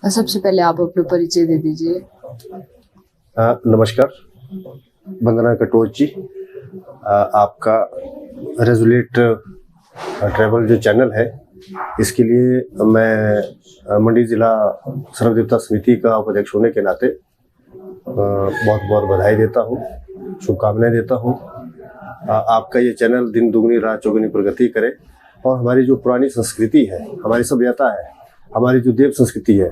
सबसे पहले आप अपना परिचय दे दीजिए। नमस्कार, वंदना कटोच जी। आपका रेजुलेट ट्रैवल जो चैनल है, इसके लिए मैं मंडी ज़िला सर्वदेवता समिति का उपाध्यक्ष होने के नाते बहुत बहुत बधाई देता हूँ, शुभकामनाएं देता हूँ। आपका ये चैनल दिन दुगनी रात चौगुनी प्रगति करे और हमारी जो पुरानी संस्कृति है, हमारी सभ्यता है, हमारी जो देव संस्कृति है,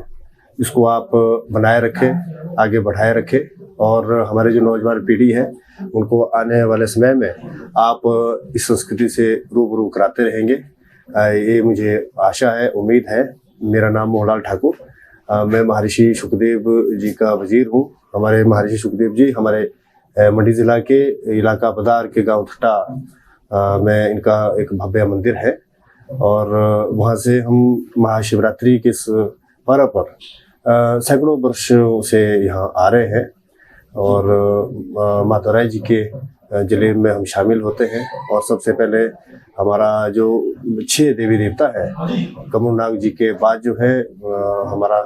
इसको आप बनाए रखें, आगे बढ़ाए रखें और हमारे जो नौजवान पीढ़ी है उनको आने वाले समय में आप इस संस्कृति से रूबरू कराते रहेंगे। ये मुझे आशा है, उम्मीद है। मेरा नाम मोहनलाल ठाकुर, मैं महर्षि सुखदेव जी का वजीर हूँ। हमारे महर्षि सुखदेव जी हमारे मंडी ज़िला के इलाका बदार के गांव थट्टा में इनका एक भव्य मंदिर है और वहाँ से हम महाशिवरात्रि के इस पर्व पर सैकड़ों वर्षों से यहाँ आ रहे हैं और माता राय जी के जलेब में हम शामिल होते हैं। और सबसे पहले हमारा जो 6 देवी देवता है, कमलनाग जी के बाद जो है हमारा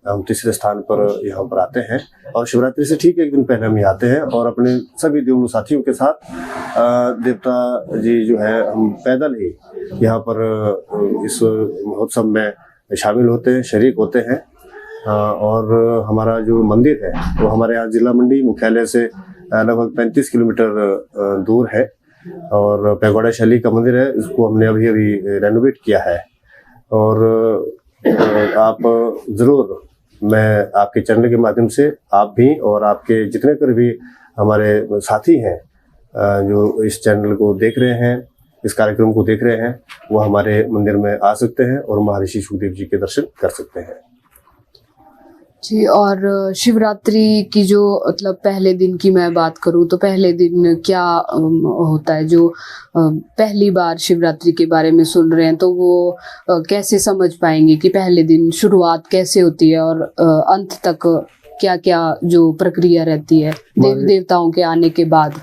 हम तीसरे स्थान पर यहाँ पर आते हैं और शिवरात्रि से ठीक एक दिन पहले हम यहाँ आते हैं और अपने सभी देवलू साथियों के साथ देवता जी जो है हम पैदल ही यहाँ पर इस महोत्सव में शामिल होते हैं, शरीक होते हैं। और हमारा जो मंदिर है वो हमारे यहाँ जिला मंडी मुख्यालय से लगभग 35 किलोमीटर दूर है और पैगोडा शैली का मंदिर है। इसको हमने अभी रेनोवेट किया है और आप ज़रूर, मैं आपके चैनल के माध्यम से आप भी और आपके जितने कर भी हमारे साथी हैं जो इस चैनल को देख रहे हैं, इस कार्यक्रम को देख रहे हैं, वो हमारे मंदिर में आ सकते हैं और महर्षि सुखदेव जी के दर्शन कर सकते हैं जी। और शिवरात्रि की जो मतलब पहले दिन की मैं बात करूं तो पहले दिन क्या होता है? जो पहली बार शिवरात्रि के बारे में सुन रहे हैं तो वो कैसे समझ पाएंगे कि पहले दिन शुरुआत कैसे होती है और अंत तक क्या क्या जो प्रक्रिया रहती है देव देवताओं के आने के बाद?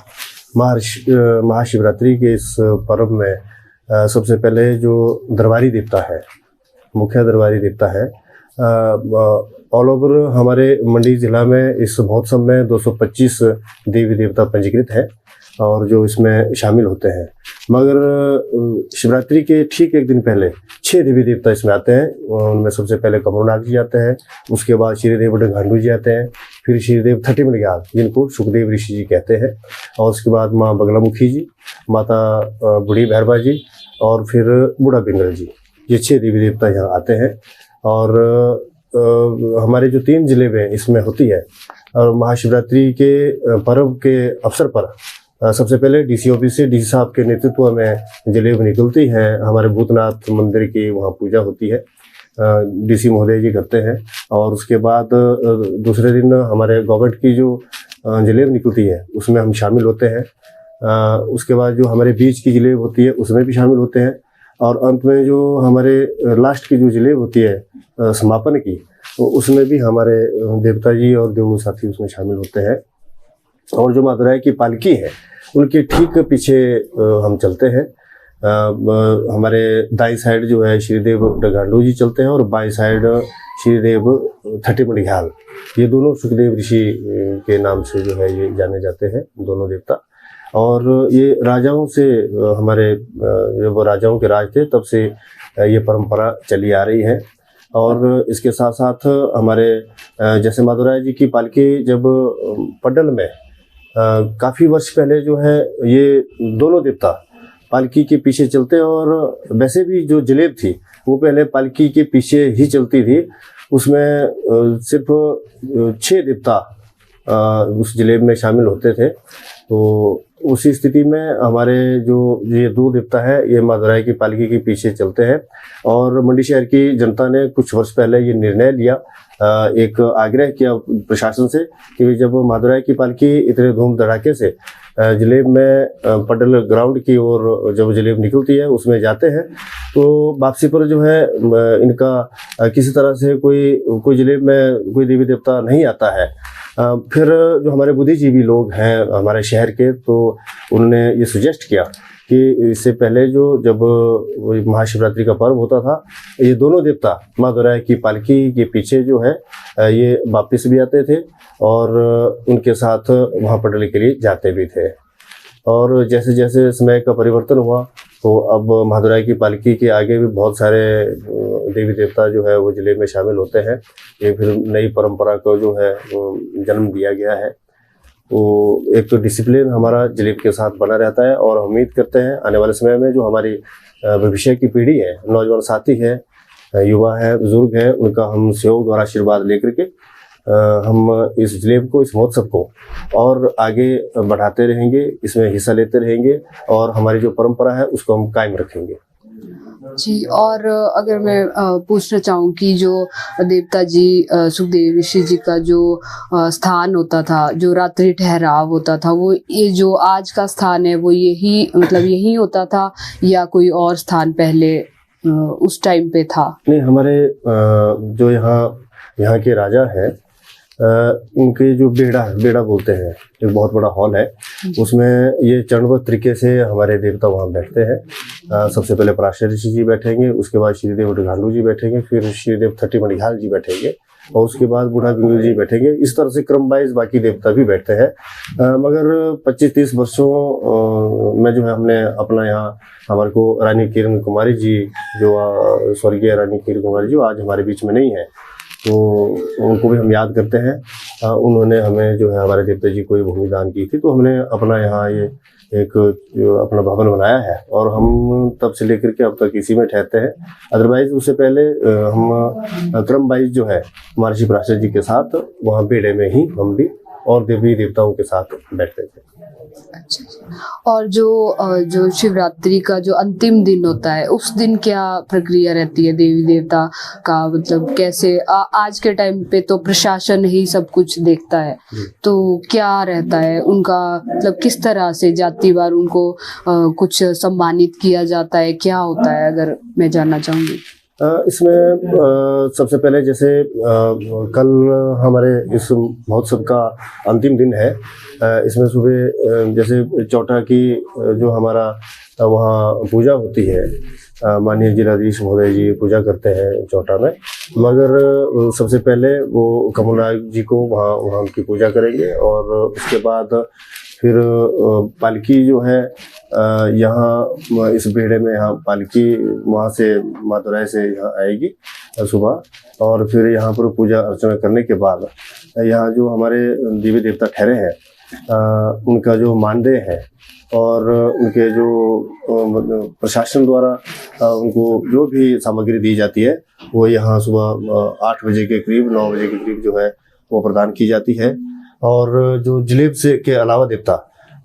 महाशिवरात्रि के इस पर्व में सबसे पहले जो दरबारी देवता है, मुख्य दरबारी देवता है, ऑल ओवर हमारे मंडी जिला में इस महोत्सव में 225 देवी देवता पंजीकृत है और जो इसमें शामिल होते हैं। मगर शिवरात्रि के ठीक एक दिन पहले 6 देवी देवता इसमें आते हैं। उनमें सबसे पहले कमलनाग जी आते हैं, उसके बाद श्रीदेव डंगांडू जी आते हैं, फिर श्रीदेव थटीमणियाल जिनको सुखदेव ऋषि जी कहते हैं, और उसके बाद माँ बगलामुखी जी, माता बूढ़ी भैरवा जी और फिर बूढ़ा बिंगल जी। ये 6 देवी देवता यहाँ आते हैं और हमारे जो 3 जिले में इसमें होती है। और महाशिवरात्रि के पर्व के अवसर पर सबसे पहले डीसी ऑफिस से डीसी साहब के नेतृत्व में जलेब निकलती है। हमारे भूतनाथ मंदिर की वहाँ पूजा होती है, डीसी महोदय जी करते हैं। और उसके बाद दूसरे दिन हमारे गवर्नमेंट की जो जलेब निकलती है उसमें हम शामिल होते हैं। उसके बाद जो हमारे बीच की जलेब होती है उसमें भी शामिल होते हैं और अंत में जो हमारे लास्ट की जो जलेब होती है समापन की, तो उसमें भी हमारे देवता जी और देव साथी उसमें शामिल होते हैं। और जो माता राय की पालकी है उनके ठीक पीछे हम चलते हैं। हमारे दाई साइड जो है श्रीदेव डगांडू जी चलते हैं और बाई साइड श्रीदेव थटीमणियाल। ये दोनों सुखदेव ऋषि के नाम से जो है ये जाने जाते हैं, दोनों देवता। और ये राजाओं से, हमारे जब वो राजाओं के राज थे तब से ये परंपरा चली आ रही है। और इसके साथ साथ हमारे जैसे माता राय जी की पालकी जब पडल में काफ़ी वर्ष पहले जो है ये दोनों देवता पालकी के पीछे चलते हैं और वैसे भी जो जलेब थी वो पहले पालकी के पीछे ही चलती थी। उसमें सिर्फ 6 देवता उस जलेब में शामिल होते थे। तो उसी स्थिति में हमारे जो ये 2 देवता है ये माता राय की पालकी के पीछे चलते हैं। और मंडी शहर की जनता ने कुछ वर्ष पहले ये निर्णय लिया, एक आग्रह किया प्रशासन से कि जब माता राय की पालकी इतने धूम धड़ाके से जलेब में पडल ग्राउंड की ओर जब जलेब निकलती है उसमें जाते हैं तो वापसी पर जो है इनका किसी तरह से कोई जलेब में कोई देवी देवता नहीं आता है। फिर जो हमारे बुद्धिजीवी लोग हैं हमारे शहर के, तो उन्होंने ये सुजेस्ट किया कि इससे पहले जब महाशिवरात्रि का पर्व होता था, ये दोनों देवता माँ दुर्गा की पालकी के पीछे जो है ये वापस भी आते थे और उनके साथ वहाँ पटने के लिए जाते भी थे। और जैसे जैसे समय का परिवर्तन हुआ तो अब माँ दुर्गा की पालकी के आगे भी बहुत सारे देवी देवता जो है वो जिले में शामिल होते हैं। ये फिर नई परंपरा को जो है जन्म दिया गया है। तो एक तो डिसिप्लिन हमारा जिले के साथ बना रहता है और हम उम्मीद करते हैं आने वाले समय में जो हमारी भविष्य की पीढ़ी है, नौजवान साथी है, युवा है, बुजुर्ग है, उनका हम सहयोग और आशीर्वाद लेकर के हम इस जिले को, इस महोत्सव को और आगे बढ़ाते रहेंगे, इसमें हिस्सा लेते रहेंगे और हमारी जो परंपरा है उसको हम कायम रखेंगे। जी, और अगर मैं पूछना चाहूँ कि जो देवता जी सुखदेव ऋषि जी का जो स्थान होता था, जो रात्रि ठहराव होता था, वो ये जो आज का स्थान है वो यही मतलब यही होता था या कोई और स्थान पहले उस टाइम पे था? नहीं, हमारे जो यहाँ के राजा हैं उनके जो बेड़ा बोलते हैं, एक बहुत बड़ा हॉल है, उसमें ये चरणबद्ध तरीके से हमारे देवता वहाँ बैठते हैं। सबसे पहले पराशर ऋषि जी बैठेंगे, उसके बाद श्रीदेव उटघांडू जी बैठेंगे, फिर श्रीदेव थट्टी मणिघाल जी बैठेंगे और उसके बाद बूढ़ा गंगू जी बैठेंगे। इस तरह से क्रम वाइज बाकी देवता भी बैठते हैं। मगर 25-30 वर्षों में जो है हमने अपना यहाँ हमारे को रानी किरण कुमारी जी, जो स्वर्गीय रानी किरण कुमारी जी आज हमारे बीच में नहीं है, तो उनको भी हम याद करते हैं। उन्होंने हमें जो है हमारे देवता जी को ये भूमि दान की थी, तो हमने अपना यहाँ ये एक जो अपना भवन बनाया है और हम तब से लेकर के अब तक इसी में ठहरते हैं। अदरवाइज उससे पहले हम क्रम वाइज जो है महर्षि पराशर जी के साथ वहाँ बेड़े में ही हम भी और देवी देवताओं के साथ बैठते थे। अच्छा, और जो शिवरात्रि का जो अंतिम दिन होता है उस दिन क्या प्रक्रिया रहती है देवी देवता का, मतलब कैसे आज के टाइम पे तो प्रशासन ही सब कुछ देखता है, तो क्या रहता है उनका, मतलब किस तरह से जातिवार उनको कुछ सम्मानित किया जाता है, क्या होता है, अगर मैं जानना चाहूँगी? इसमें सबसे पहले जैसे कल हमारे इस महोत्सव का अंतिम दिन है। इसमें सुबह जैसे चौटा की जो हमारा वहाँ पूजा होती है, माननीय जिलाधीश महोदय जी पूजा करते हैं चौटा में, मगर सबसे पहले वो कमलनाथ जी को वहाँ उनकी पूजा करेंगे और उसके बाद फिर पालकी जो है यहाँ इस बेड़े में यहाँ पालकी वहाँ से मातुराय से यहाँ आएगी सुबह, और फिर यहाँ पर पूजा अर्चना करने के बाद यहाँ जो हमारे देवी देवता ठहरे हैं उनका जो मानदेय है और उनके जो प्रशासन द्वारा उनको जो भी सामग्री दी जाती है वो यहाँ सुबह 8 बजे के करीब 9 बजे के करीब जो है वो प्रदान की जाती है। और जो जिले से के अलावा देवता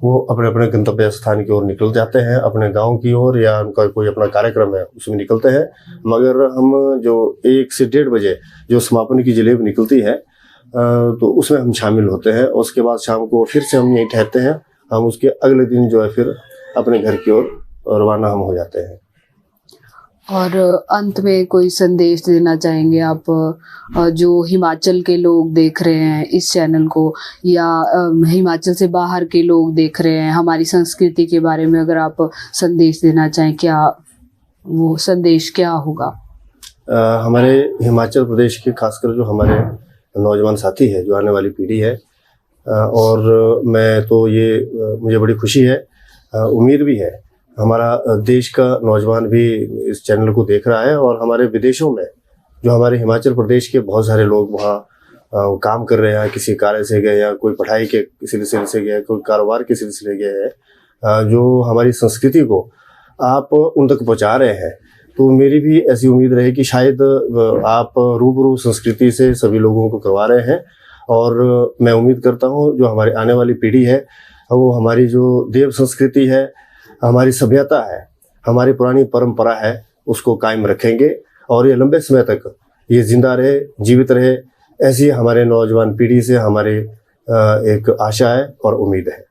वो अपने अपने गंतव्य स्थान की ओर निकल जाते हैं, अपने गांव की ओर, या उनका कोई अपना कार्यक्रम है उसमें निकलते हैं। मगर हम जो 1 से 1:30 बजे जो समापन की जलेब निकलती है तो उसमें हम शामिल होते हैं। उसके बाद शाम को फिर से हम यहीं ठहरते हैं। हम उसके अगले दिन जो है फिर अपने घर की ओर रवाना हम हो जाते हैं। और अंत में कोई संदेश देना चाहेंगे आप जो हिमाचल के लोग देख रहे हैं इस चैनल को, या हिमाचल से बाहर के लोग देख रहे हैं, हमारी संस्कृति के बारे में अगर आप संदेश देना चाहें, क्या वो संदेश क्या होगा? हमारे हिमाचल प्रदेश के खासकर जो हमारे नौजवान साथी है, जो आने वाली पीढ़ी है, और मैं तो ये मुझे बड़ी खुशी है, उम्मीद भी है, हमारा देश का नौजवान भी इस चैनल को देख रहा है। और हमारे विदेशों में जो हमारे हिमाचल प्रदेश के बहुत सारे लोग वहाँ काम कर रहे हैं, किसी कार्य से गए या कोई पढ़ाई के सिलसिले से गए, कोई कारोबार के सिलसिले गए हैं, जो हमारी संस्कृति को आप उन तक पहुँचा रहे हैं। तो मेरी भी ऐसी उम्मीद रहे कि शायद आप रूबरू संस्कृति से सभी लोगों को करवा रहे हैं। और मैं उम्मीद करता हूँ जो हमारी आने वाली पीढ़ी है वो हमारी जो देव संस्कृति है, हमारी सभ्यता है, हमारी पुरानी परंपरा है, उसको कायम रखेंगे और ये लंबे समय तक ये जिंदा रहे, जीवित रहे, ऐसी हमारे नौजवान पीढ़ी से हमारी एक आशा है और उम्मीद है।